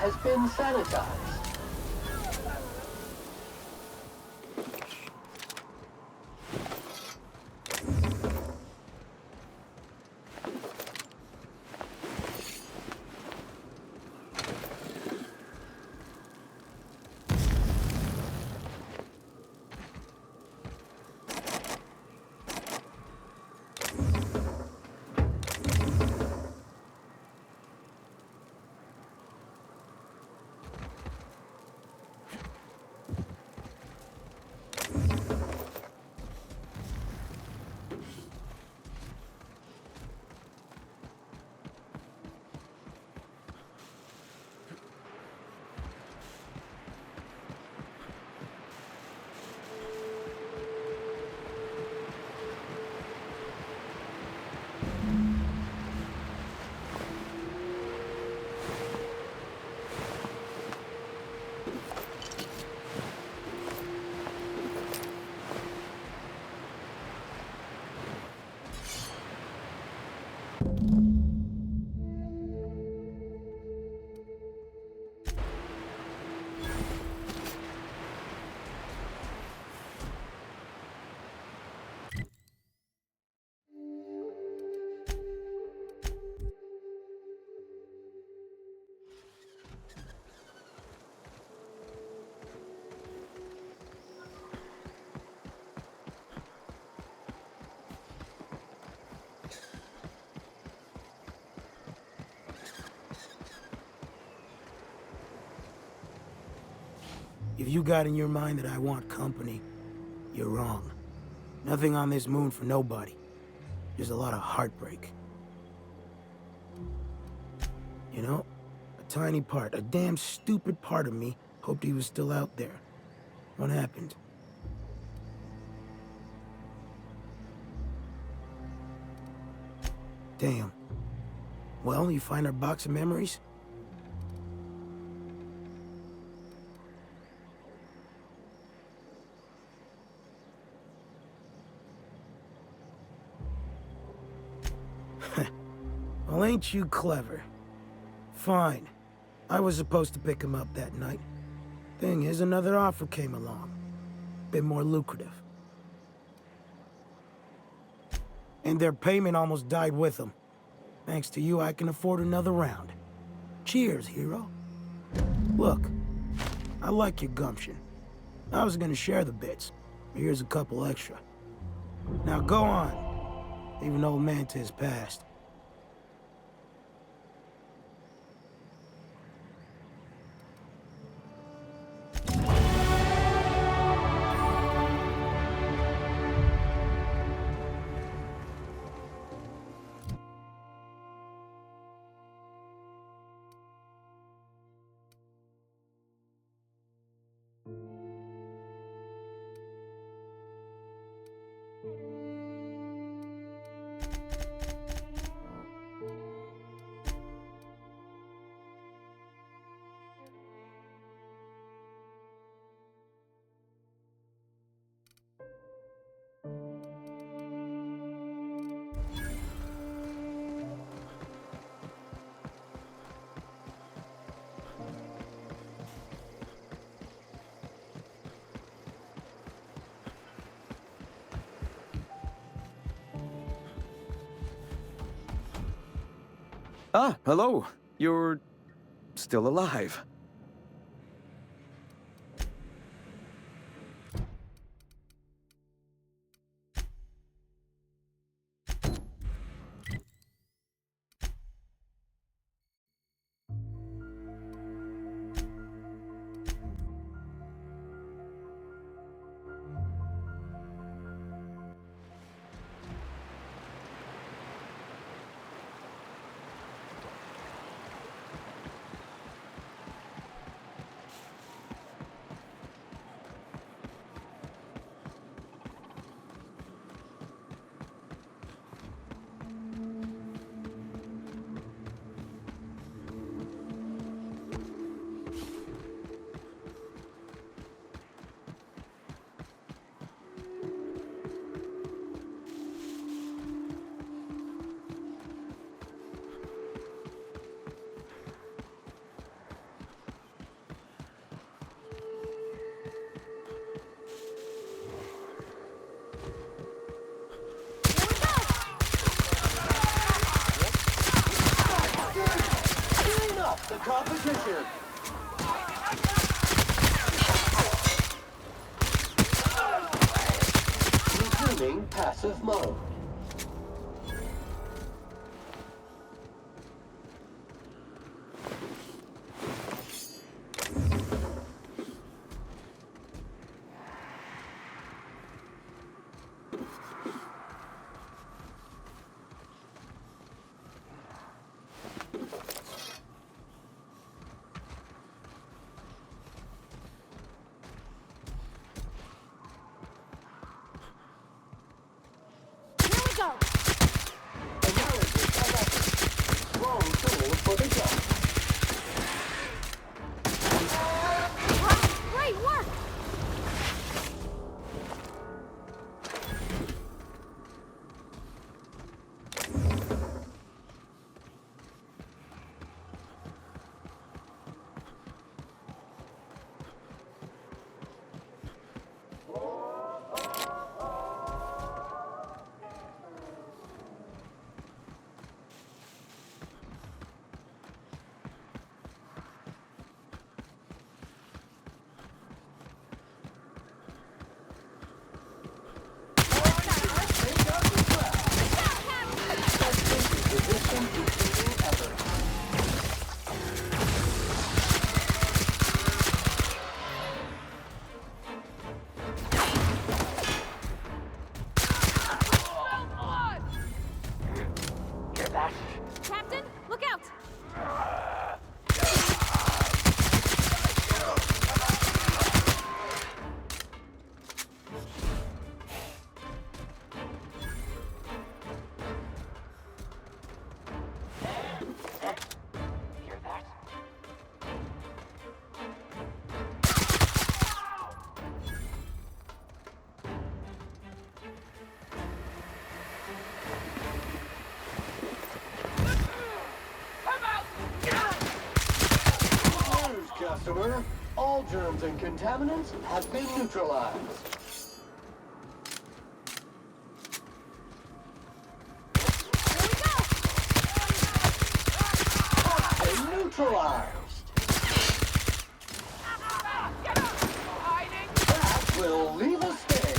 B: Has been sanitized.
S: If you got in your mind that I want company, you're wrong. Nothing on this moon for nobody. Just a lot of heartbreak. You know, a tiny part, a damn stupid part of me hoped he was still out there. What happened? Damn. Well, you find our box of memories? Well, ain't you clever? Fine. I was supposed to pick him up that night. Thing is, another offer came along. Bit more lucrative. And their payment almost died with them. Thanks to you, I can afford another round. Cheers, hero. Look, I like your gumption. I was gonna share the bits, but here's a couple extra. Now go on. Leave an old man to his past.
O: Ah, hello. You're still alive.
B: The competition. Resuming passive mode. germs and contaminants have been neutralized. Toxin neutralized. That will leave a stain.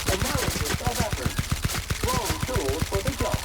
B: Analysis of efforts. Wrong tools for the job.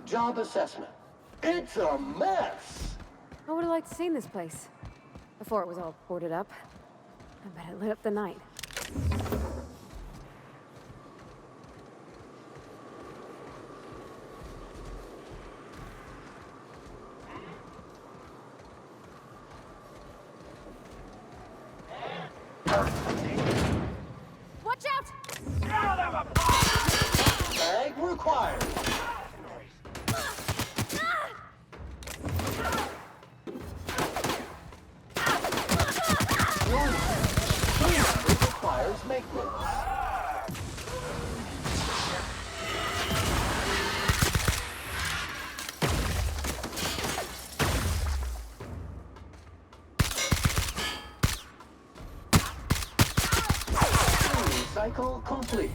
B: Job assessment. It's a mess!
C: I would have liked to seen this place. Before it was all boarded up. I bet it lit up the night.
L: Watch out!
B: Bag required. It requires maintenance. Cycle complete.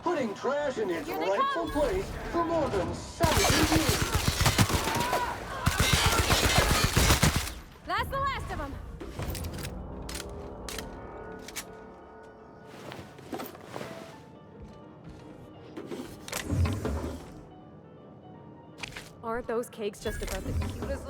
B: Putting trash in its rightful place for more than 70 years.
C: That's the last of them. Aren't those cakes just about the cutest?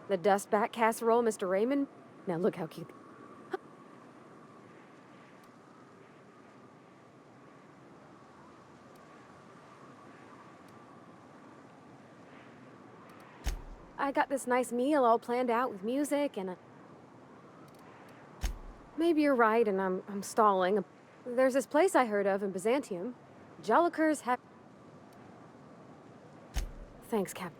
C: The dustbat casserole, Mr. Raymond? Now look how cute. I got this nice meal all planned out with music and a... Maybe you're right and I'm stalling. There's this place I heard of in Byzantium. Jolliker's have... Thanks, Captain.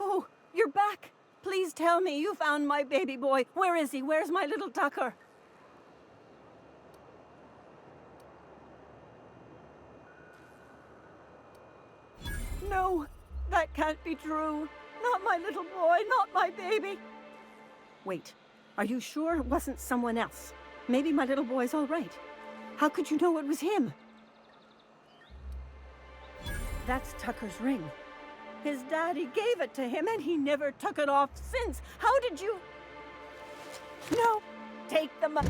I: Oh, you're back. Please tell me you found my baby boy. Where is he? Where's my little Tucker? No, that can't be true. Not my little boy, not my baby. Wait, are you sure it wasn't someone else? Maybe my little boy's all right. How could you know it was him? That's Tucker's ring. His daddy gave it to him and he never took it off since. How did you... No, take the money.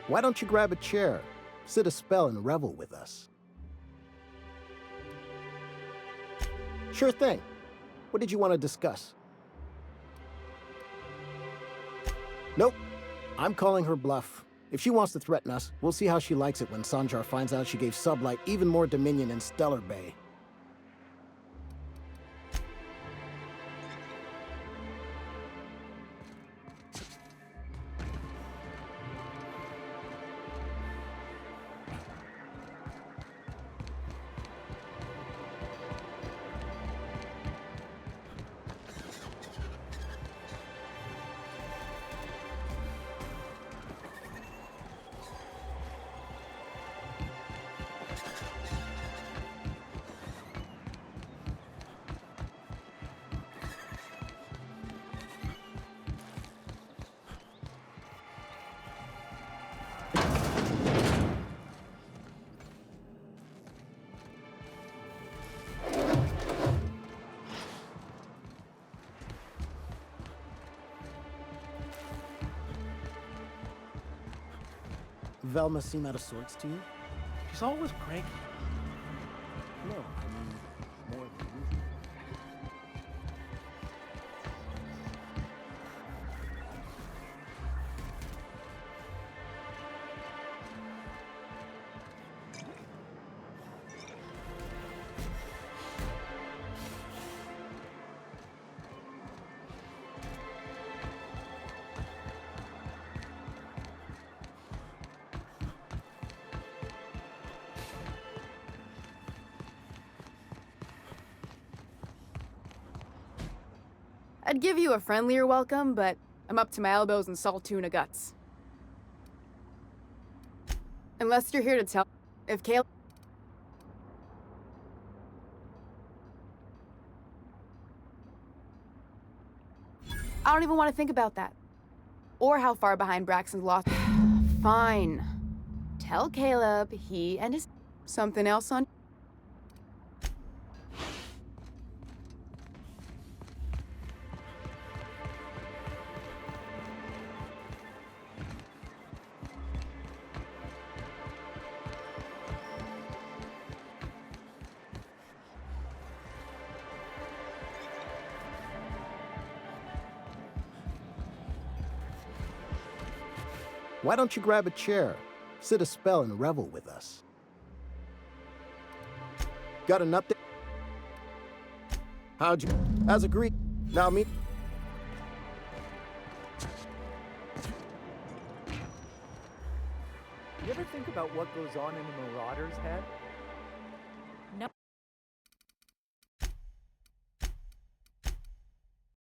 T: Why don't you grab a chair, sit a spell, and revel with us? Sure thing. What did you want to discuss? Nope. I'm calling her bluff. If she wants to threaten us, we'll see how she likes it when Sanjar finds out she gave Sublight even more dominion in Stellar Bay. Velma seem out of sorts to you?
F: She's always cranky.
T: No, I mean, more than usual.
Q: I'd give you a friendlier welcome, but I'm up to my elbows in salt tuna guts. Unless you're here to tell if Caleb... I don't even want to think about that. Or how far behind Braxton's lost. Fine. Tell Caleb he and his... Something else on...
T: Why don't you grab a chair, sit a spell, and revel with us? Got an update? How'd you... As agreed. Now me...
U: You ever think about what goes on in a marauder's head?